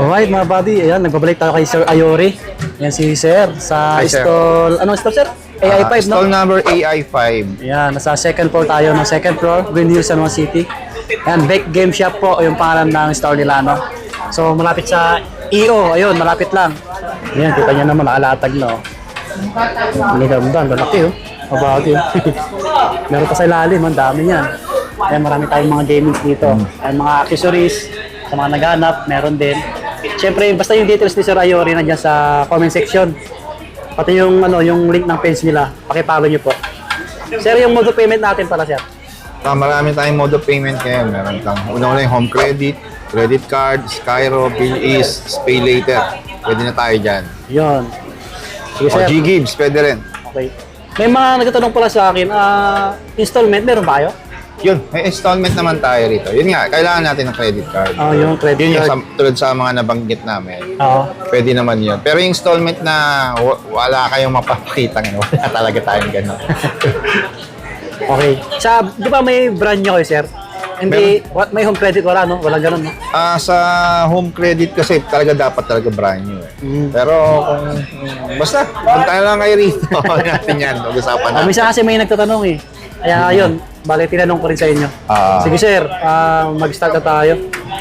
Alright mga buddy, ayan, nagbabalik tayo kay Sir Ayori. Yan si Sir sa Hi, sir. stall, anong stall Sir? AI5 no? Stall number AI5. Ayan, nasa second floor tayo ng second floor, Green Hills, San Juan City. Ayan, Bake Game Shop po yung pangalan ng stall nila, no? So malapit sa EO, ayun, malapit lang. Ayan, kita nyo naman, nakalatag na, oh. Ang ganda, ang lalaki, oh. Mabagi, oh. Meron pa sa ilalim, ang dami yan. Ayan, marami tayong mga gamings dito. Ayan, mga accessories, sa mga naghanap, meron din. Siyempre, basta yung details ni Sir Ayori nandiyan sa comment section. Pati yung yung link ng page nila, paki-follow niyo po. Sir, yung mode of payment natin pala, Sir. Marami tayong mode of payment ngayon. Meron kang una-una yung home credit, credit card, Skyro, Bill East, Pay Later. Pwede na tayo dyan. Yun. Sige, O Sir. G-Gibbs, pwede rin. Okay. May mga nagtatanong pala sa akin, installment, meron ba kayo? Yun, may installment naman tayo rito. Yun nga, kailangan natin ng credit card. Yung credit Yun yung card. tulad sa mga nabanggit namin. Oo. Pwede naman yun. Pero yung installment na wala kayong mapapakita ngayon, wala talaga tayong gano'n. Okay. Di ba may brand nyo kayo, Sir? Hindi, may home credit wala, no? Walang ganun, no? Sa home credit kasi dapat talaga brand new. Pero basta, punta lang kayo rito. Natin yan, mag-usapan natin. Minsan kasi may nagtatanong eh. Kaya yun, bali tinanong ko rin sa inyo. Sige sir, mag-start na tayo.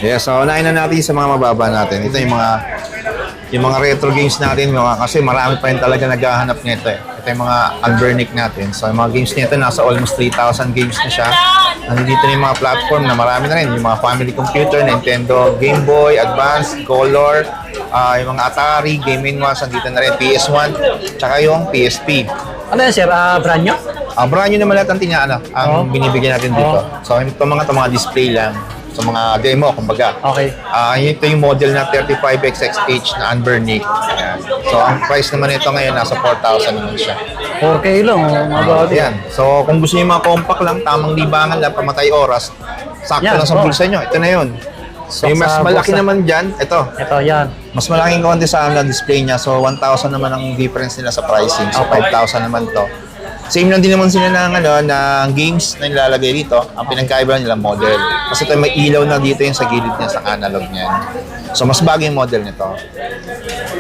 Yes, so unahin na natin sa mga mababa natin. Ito yung mga retro games natin, kasi marami pa rin talaga naghahanap nito eh. Ito yung mga Albernic natin. So yung mga games nito, nasa almost 3,000 games na siya. Nandito na yung mga platform na marami na rin. Yung mga family computer, Nintendo, Game Boy, Advance, Color, yung mga Atari, Game & Watch, nandito na rin, PS1, tsaka yung PSP. Ano yan sir, brand nyo? Brand new naman lahat ang binibigyan natin dito. So ito mga display lang. Sa mga demo, kumbaga. Okay. Ito yung model na 35XXH na Unburnick. Ayan. So, ang price naman ito ngayon, nasa 4,000 naman siya. 4K lang, mga buddy. Ayan. So, kung gusto niyo mga compact lang, tamang libangan lang, pamatay oras, sakto Yan, lang sa bulsa nyo. Ito na yun. So, yung mas malaki naman dyan, ito. Ito, yan. Mas malaking konti sa display niya. So, 1,000 naman ang difference nila sa pricing. So, 5,000 naman to. Same lang din naman sila ng games na nilalagay dito. Ang pinagkaiba nila model. Kasi ito may ilaw na dito yung sa gilid niya, sa analog niya. So mas bagay yung model nito.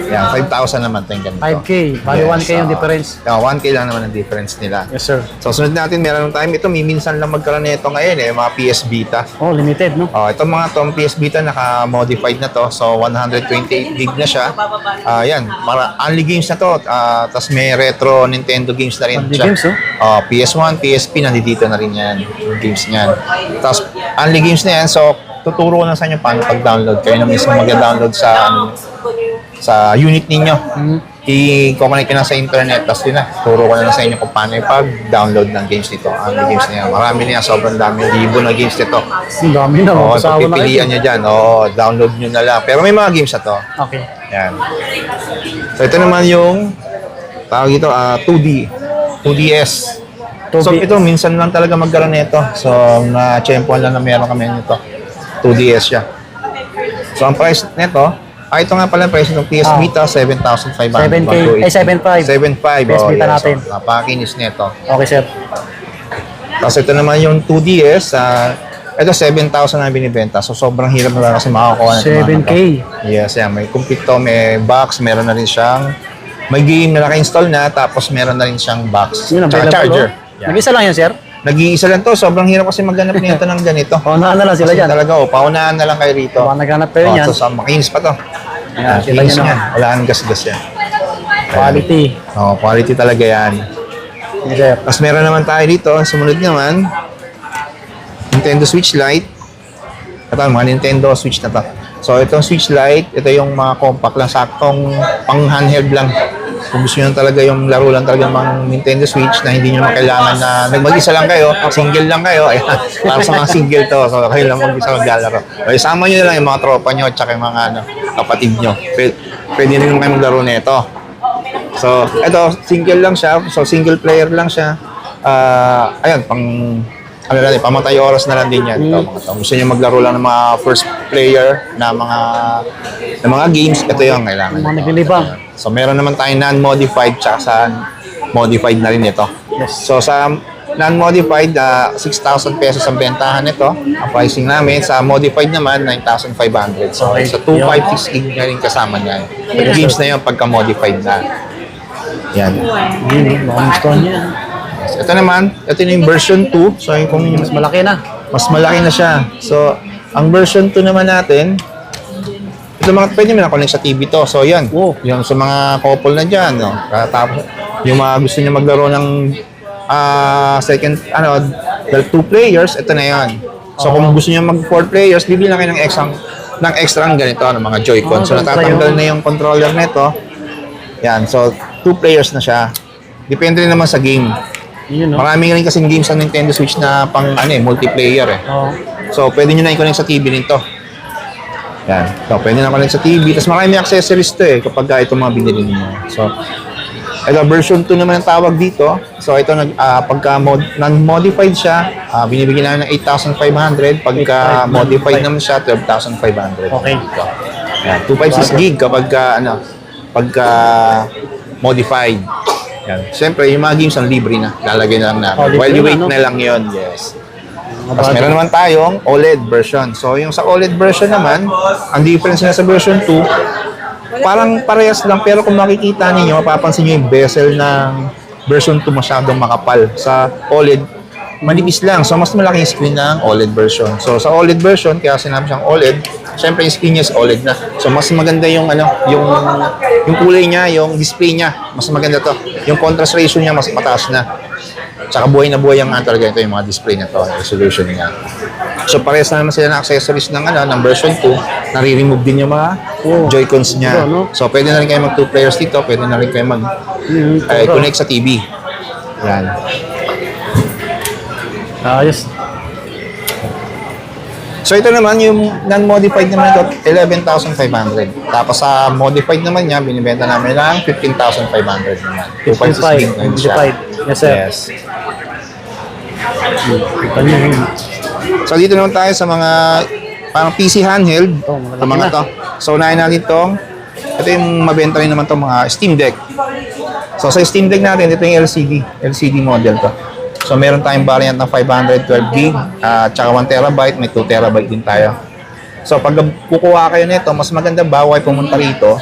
Yan, 5,000 naman ito yung ganito. 5K, bali 1K yung difference. 1K lang naman ang difference nila. Yes sir. So sunod natin, meron ng time. Ito, minsan lang magkaroon nito ngayon mga PS Vita. Oh, limited no? Itong PS Vita, naka-modified na to. So 128 gig na siya. Yan, only games na to. Tapos may retro Nintendo games na rin siya. Games, oh? PS1, PSP, nandito na rin yan. Yung games niyan. Tapos only games na yan. So tuturo ko na sa inyo paano pag-download. Kayo na mismo mag-download sa unit ninyo. I-connect na sa internet. Tapos yun na, turo ko na sa inyo kung paano pag-download ng games nito. Ang games niya. Marami niya, sobrang dami. Libo na games nito. Ang dami na. Pipilian nyo dyan. Download nyo na lang. Pero may mga games na to. Okay. Yan. So ito naman yung tawag ito, 2DS. So ito, minsan lang talaga magkaroon nito. So, na-tsempohan lang na meron kami nito. 2DS siya. So, ang price nito, ito nga pala ang price ng PS Vita, 7,500. 7K, 7.5. 7.5. PS Vita natin. So, napakinis nito. Okay sir. Tapos ito naman yung 2DS, ito 7,000 na binibenta. So, sobrang hirap na lang kasi makakuha na 7K. Yes, yan. May complete to, may box, meron na rin siyang may game na naka-install na, tapos meron na rin siyang box. Yun, tsaka charger. Yan. Nag-isa lang yan, sir? Nag-iisa lang to. Sobrang hirap kasi maghanap nito ng ganito. Paunahan na lang sila Kasi dyan. talaga, paunahan na lang kayo rito. Baka naghanap kayo yan. So, makinis pa to. Yan, kita Makinis nyo yan. naman. Wala nang gas-gas yan. Quality. Quality talaga yan. Yes, sir. Tapos meron naman tayo dito. Sumunod naman, Nintendo Switch Lite. Ito, mga Nintendo Switch na to. So, itong Switch Lite, ito yung mga compact lang, saktong pang-handheld lang. Kung gusto nyo talaga yung laro lang talaga ng Nintendo Switch na hindi nyo kailangan na mag-isa lang kayo, single lang kayo, ayan, para sa mga single to, so kayo lang mag-isa maglalaro. So, isama nyo na lang yung mga tropa nyo at saka yung mga kapatid nyo. Pwede rin kayo maglaro nito. So, ito, single lang siya, so single player lang siya. Ayun, pamatay oras na lang din yan. Kung gusto nyo maglaro lang ng mga first player na mga games, ito yung kailangan. Mga naglilibang. So meron naman tayong non-modified tsaka sa modified na rin ito. Yes. So sa non-modified, 6,000 pesos ang bentahan nito. Ang pricing namin. Sa modified naman, 9,500. So, Okay. sa 256 gig na rin kasama niya. Games na yun pagka-modified na. Yan. Mukhang gusto niya. Ito naman, ito na yung version 2. So, yung kung Mas malaki na. mas malaki na siya. So, ang version 2 naman natin, ito mga pwede mo na connect sa TV to. So, yan. Oh. Yung sa mga couple na dyan, no? Tapos, yung mga gusto niya maglaro ng second, well, 2 players, ito na yan. So, kung gusto niya mag 4 players, bibili na kayo ng extra ng ganito, ng mga Joy-Con. So, natatanggal na yung controller nito. Yan. So, 2 players na siya. Depende rin naman sa game. Yun, no? Marami rin kasing games sa Nintendo Switch na pang multiplayer eh. Oo. So, pwede nyo na i-connect sa TV nito. Yan. So, pwede na connect sa TV. Tapos marami accessories to eh kapag itong mga binili niyo. So, ito, version 2 naman ang tawag dito. So, ito, pagka non-modified siya, binibigyan namin ng 8,500. Pagka modified naman siya, 12,500. Okay. Yan. 256 gig pagka modified. Yan. Siyempre, yung mga games ang libre na. Lalagay na lang namin. Oh, libre While you na, wait no? na lang yun. Yes. Tapos meron naman tayong OLED version. So, yung sa OLED version naman, ang difference na sa version 2, parang parehas lang. Pero kung makikita ninyo, mapapansin nyo yung bezel ng version 2 masyadong makapal. Sa OLED, manipis lang. So, mas malaki yung screen ng OLED version. So, sa OLED version, kaya sinabi siyang OLED, syempre yung screen niya is OLED na. So, mas maganda yung yung kulay niya, yung display niya. Mas maganda to. Yung contrast ratio niya, mas mataas na. Tsaka buhay na buhay ang talaga ito yung mga display na to, resolution niya. So, parehas na naman sila ng accessories ng version 2. Nare-remove din yung mga Joy-Cons niya. So, pwede na rin kayo mag 2 players dito. Pwede na rin kayo connect sa TV. Yan. Ayos. So ito naman, yung non-modified naman ito, 11,500. Tapos sa modified naman niya, binibenta namin lang 15,500 naman. 2.6 gig na siya. Yes, sir. Yes. Ito niyo yun. So dito naman tayo sa mga parang PC handheld. Oh, malaki Sa mga na. to. So unahin natin itong, ito yung mabenta rin naman itong mga Steam Deck. So sa Steam Deck natin, ito yung LCD model to. So, meron tayong variant ng 512 gig at saka 1 terabyte, may 2 terabyte din tayo. So, pag kukuha kayo nito, mas maganda bago kayo pumunta rito,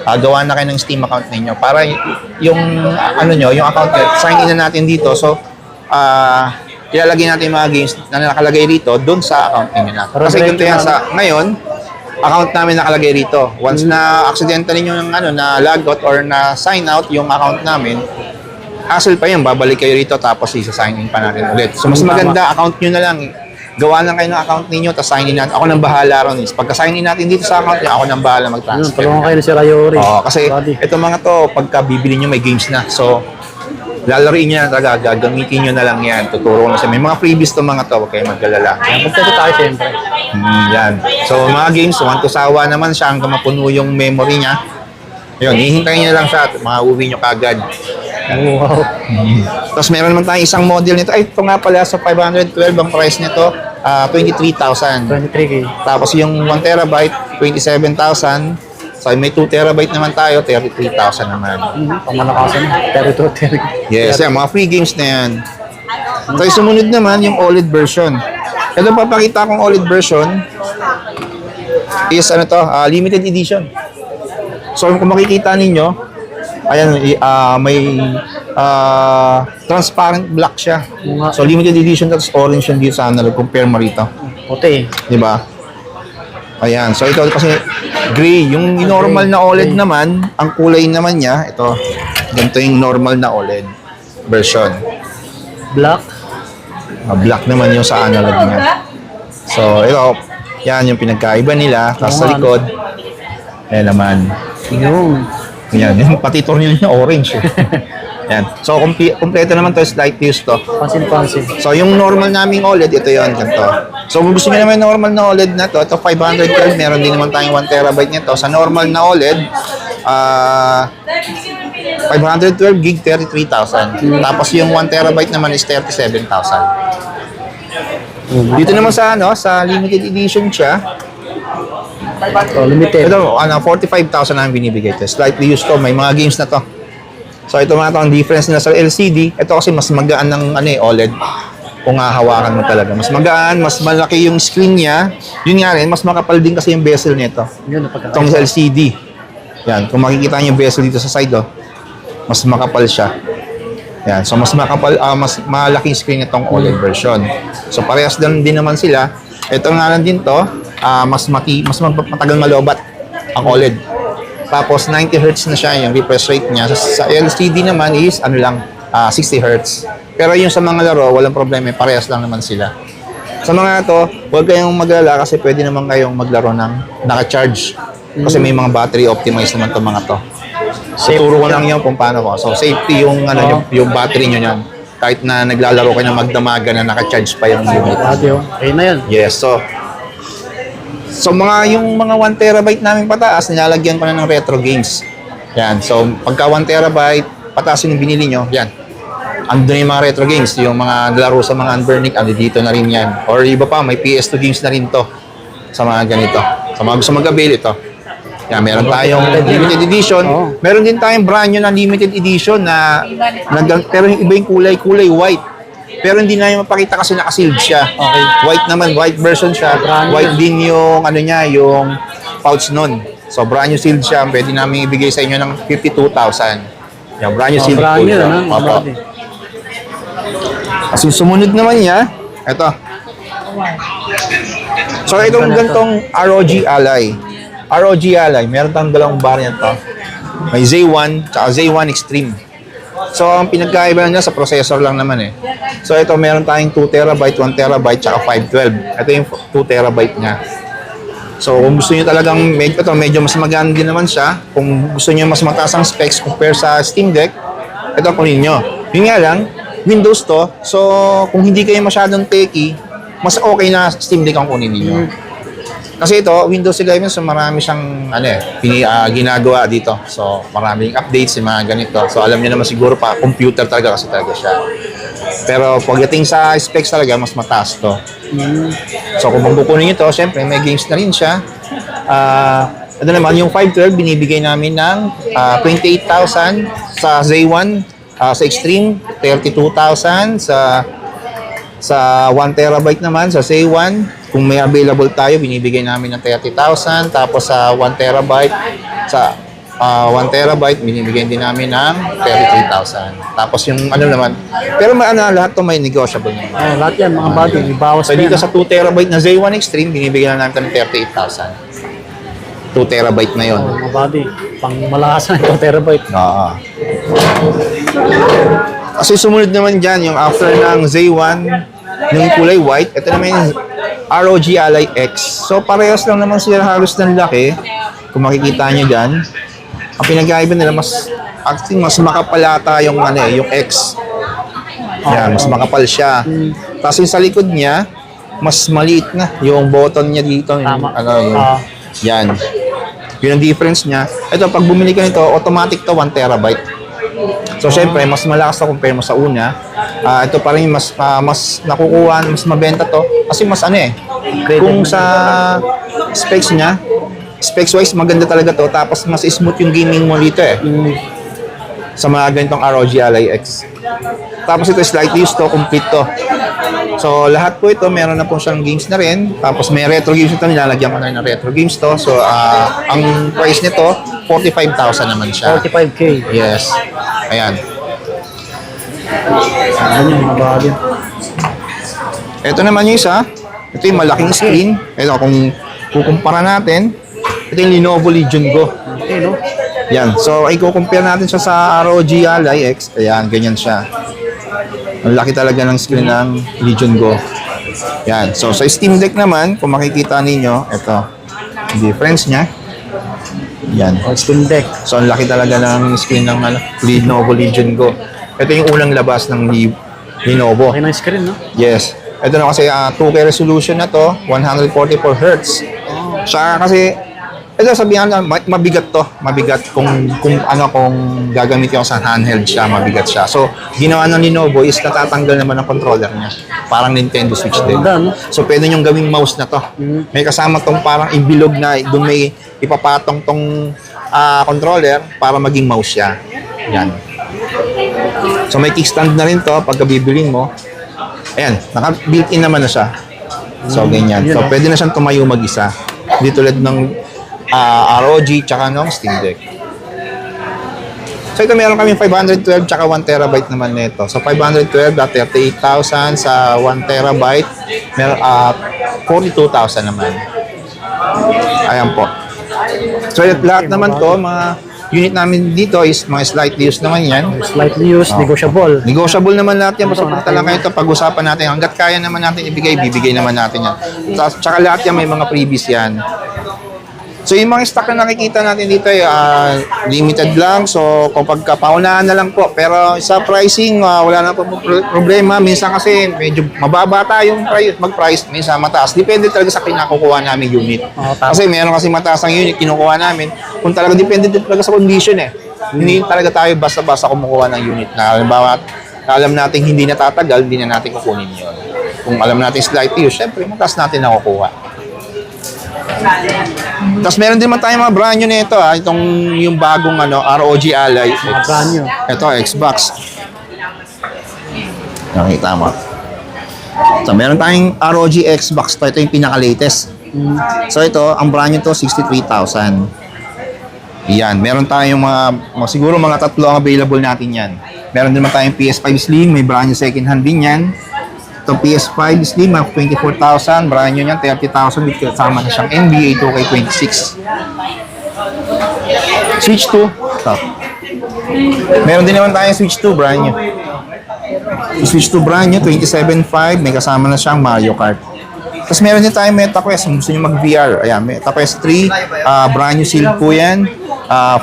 gawa na kayo ng Steam account ninyo para yung yung account nyo, sign in na natin dito. So, ilalagay natin yung mga games na nakalagay rito doon sa account ninyo na. Kasi ganito yan ngayon, account namin nakalagay rito. Once na accidentally yung na logout or na sign out yung account namin, hassle pa yun, babalik kayo rito tapos isa-sign in pa natin ulit. So, mas maganda, account nyo na lang. Gawa lang kayo ng account ninyo, tapos sign in natin. Ako nang bahala ron. Pagka-sign in natin dito sa account nyo, ako nang bahala mag-transfer. Tulungan kayo ni Sir Ayori. Oo, kasi ito mga to, pagka bibili nyo, may games na. So, lalaroin nyo na talaga, gagamitin nyo na lang yan. Tuturo na siya. May mga freebies to mga to, huwag kayo maggalala. Magpapit tayo siyempre. Yan. So, mga games, one to sawa naman siya hanggang mapuno yung memory niya. Yun, hihintayin nyo lang siya at mauwi nyo kagad. Wow. Tapos meron naman tayong isang model nito. Ay, ito nga pala sa 512 ang price nito, 23,000. 23K. Tapos yung 1 terabyte, 27,000. So may 2 terabyte naman tayo, 33,000 naman. Pamalakasan. 32. Yes, yan, mga free games na yan. So yung sumunod naman, yung OLED version. Ito papakita kong OLED version is limited edition. So kung makikita ninyo, ayan, may transparent black siya. So, limited edition, tapos orange yung dito sa analog. Compare mo rito. Puti. Di ba? Ayan. So, ito kasi gray. Yung normal na OLED naman, ang kulay naman niya, ito, ganito yung normal na OLED version. Black. Black naman yung sa analog niya. So, ito, yan yung pinagkaiba nila. Tapos sa likod, ayan naman. Yung. Yan, yung pati tornilyo niya orange. Yan. So, kompleto naman to, slight use to. Pansin-pansin. So, yung normal naming OLED, ito yon ganito. So, kung gusto nyo naman yung normal na OLED na to, ito 512, meron din naman tayong 1 terabyte nito. Sa normal na OLED, 512 gig, 33,000. Tapos yung 1 terabyte naman is 37,000. Dito naman sa sa limited edition siya, Oh, limited. ito, 45,000 ang binibigay ito. Slightly used to, may mga games na to. So ito mga to, ang difference nila sa LCD, ito kasi mas magaan ng OLED. Kung hahawakan mo talaga. Mas magaan, mas malaki yung screen niya. Yun nga rin, mas makapal din kasi yung bezel nito. Yun, napagkakita. Itong LCD. Yan, kung makikita niyo yung bezel dito sa side, mas makapal siya. Yan, so mas makapal, mas malaking screen itong OLED version. So parehas din naman sila. Ito nga lang din to, mas matagal malobat ang OLED. Tapos 90 Hz na siya yung refresh rate niya. Sa LCD naman is 60 Hz. Pero yung sa mga laro, walang problema, parehas lang naman sila. Sa mga to, huwag kayong maglala kasi pwede naman kayong maglaro ng naka-charge. Kasi may mga battery optimized naman itong mga to. So, turo ko lang yun kung paano ko. So, safety yung, yung battery nyo yan. Kahit na naglalaro kayo ng magdamaga na naka-charge pa yung unit. Ayun na yun. Yes, so yung mga 1 terabyte namin pataas, nilalagyan ko na ng retro games. Yan, so pagka 1 terabyte, pataas yung binili nyo, yan. Andun yung mga retro games, yung mga laro sa mga Unburnic, dito na rin yan. Or iba pa, may PS2 games na rin to sa mga ganito. Sa mga gusto mag-avail ito. Yan, meron tayong limited edition. Meron din tayong brand new na limited edition na pero yung iba yung kulay white. Pero hindi na yung mapakita kasi naka-sealed siya. Okay. White naman, white version siya. White din yung yung pouch nun. So brand new sealed siya. Pwede namin ibigay sa inyo ng 52,000. Yan, brand new sealed po siya. Kasi sumunod naman niya, ito. So itong gantong ROG Ally. ROG Ally, meron tayong dalawang variant to. May Z1 at Z1 Extreme. So ang pinagkaiba niya sa processor lang naman So ito meron tayong 2 terabyte, 1 terabyte, at 512. Ito yung 2 terabyte niya. So kung gusto niyo talagang medyo mas maganda din naman siya. Kung gusto niyo mas mataas ang specs compare sa Steam Deck, ito kunin niyo. Yun nga lang, Windows to. So kung hindi kayo masyadong techy, mas okay na Steam Deck ang kunin niyo. Kasi ito, Windows 11, so marami siyang ginagawa dito. So maraming updates, yung mga ganito. So alam niyo naman siguro pa, computer talaga kasi talaga siya. Pero pagdating sa specs talaga, mas mataas to. So kung mabukunin ito, syempre may games na rin siya. Ito naman, yung 512, binibigay namin ng 28,000 sa Z1, sa Extreme, 32,000 sa 1 terabyte naman, sa Z1, kung may available tayo, binibigay namin ng 30,000. Tapos sa 1 terabyte, binibigyan din namin ng 33,000. Tapos yung naman, pero lahat to may negotiable naman. Lahat yan, mga bagay, ibawas So dito sa 2 terabyte na Z1 Extreme, binibigyan na namin ng 38,000. 2 terabyte na yon. Mga bagay, pang malakas na 2 terabyte. Oo. Kasi sumunod naman dyan, yung after ng Z1, yung kulay white, ito naman yung ROG Ally X. So parehas lang naman sila halos ng laki. Kung makikita nyo dyan, ang pinagkaiba nila, mas makapal ata yung yung X. Yan, mas makapal siya. Tapos yung sa likod niya, mas maliit na yung button niya dito. Yan. Yun ang difference niya. Ito, pag bumili ka nito, automatic to 1 terabyte. So, syempre, mas malakas na compare mo sa una. Ito pa rin mas nakukuha, mas mabenta to. Kasi mas kung sa specs niya, specs-wise, maganda talaga to. Tapos, mas smooth yung gaming mo dito sa mga ganitong ROG Ally X. Tapos, ito slightly used to, complete to. So, lahat po ito, meron na po siyang games na rin. Tapos, may retro games ito, nilalagyan ko na rin ng retro games to. So, ang price nito, 45,000 naman siya. 45K. Yes. Ayan. Ano yung mga bagay? Ito naman yung isa. Ito yung malaking screen. Ito, kung kukumpara natin, ito yung Lenovo Legion Go. Okay, no? Yan. So, ay kukumpara natin siya sa ROG Ally X. Ayan, ganyan siya. Ang laki talaga ng screen ng Legion Go. Yan. So, sa Steam Deck naman, kung makikita ninyo, ito. Difference niya. Yan. Steam Deck. So, ang laki talaga ng screen ng Lenovo Legion Go. Ito yung unang labas ng Lenovo. Okay na yung screen, no? Yes. Ito na kasi 2K resolution na to, 144 Hz. Siya kasi, ito sabihan na mabigat to. Mabigat kung gagamitin ko sa handheld siya, mabigat siya. So, ginawa ng Lenovo is natatanggal naman ang controller niya. Parang Nintendo Switch din. So, pwede niyong gawing mouse na to. May kasama tong parang ibilog na doon may ipapatong tong controller para maging mouse siya. Yan. So may kickstand na rin to pagka bibilin mo. Ayan, naka-built-in naman na siya. So ganyan. Yun, So ah. pwede na siyang tumayo mag-isa. Hindi tulad ng ROG tsaka ng Steam Deck. So ito meron kami 512 tsaka 1 terabyte naman nito. So 512 at 38,000 sa 1 terabyte, meron 42,000 naman. Ayan po. So lahat naman to, mga unit namin dito is mga slightly used naman yan. Slightly used, negotiable. Negotiable naman lahat yan. Basta punta lang kayo ito, pag-usapan natin. Hanggat kaya naman natin ibigay, bibigay naman natin yan. Tsaka lahat yan may mga previous yan. So yung mga stock na nakikita natin dito ay limited lang. So kapag paunahan na lang po. Pero sa pricing, wala na po problema. Minsan kasi medyo mababa tayong mag-price. Minsan mataas. Depende talaga sa kinakukuha namin unit. Kasi meron kasi mataas ang unit kinukuha namin. Kung talaga depende din talaga sa condition eh. Hindi talaga tayo basta-basta kumukuha ng unit na halimbawa alam natin hindi natatagal, hindi na natin kukunin yun. Kung alam natin slightly use, syempre mataas natin nakukuha. Tapos meron din naman tayong mga brand new nito itong yung bagong ROG Ally X. Mga brand new. Ito Xbox. Nakita mo. So meron tayong ROG Xbox to. Ito yung pinaka-latest. So ito, ang brand new to 63,000. Yan, meron tayong siguro mga tatlo ang available natin yan. Meron din naman tayong PS5 Slim, may brand new second hand din yan. Itong PS5 Slim, 24,000. Brand new yan, 30,000. With kasama na siyang NBA 2K26. Switch 2. Ito. Meron din naman tayong Switch 2, brand new. Switch 2 brand new, 27.5. May kasama na siyang Mario Kart. Tapos meron din tayong MetaQuest. Kung gusto nyo mag-VR. Ayan, MetaQuest 3. Brand new sealed po yan.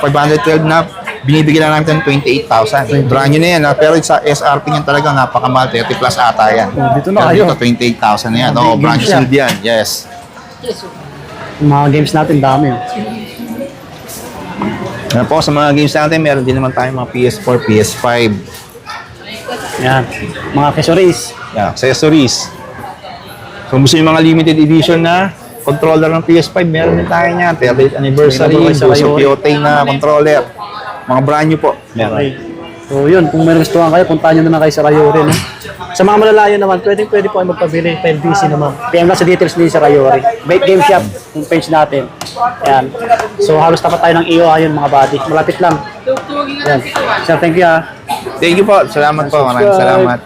512 na. Binibigyan na namin 28,000. Brand new na yan. Pero sa SRP niyan talaga napakamahal. 30 plus ata yan. Dito na kayo. Dito 28,000 na yan. Brand new sealed yan. Yes. Yung mga games natin, dami. Ano po, sa mga games natin, meron din naman tayong mga PS4, PS5. Yan. Mga accessories. Yeah, accessories. So, gusto yung mga limited edition na controller ng PS5, meron din tayo niyan. 30th anniversary, Uso Piote na controller. Mga brand new po. Meron. Okay. So yun, kung may gustuhan kayo, puntahan nyo na kayo sa Rayori. No? Sa mga malalayo naman, pwede po kayo magpabili. PLDC naman. PM lang sa details din sa Rayori. Bake Game Shop, yung page natin. Yan. So halos tapat tayo ng iyo ayun mga buddy. Malapit lang. Yan. So thank you Thank you po. Salamat po. Maraming salamat.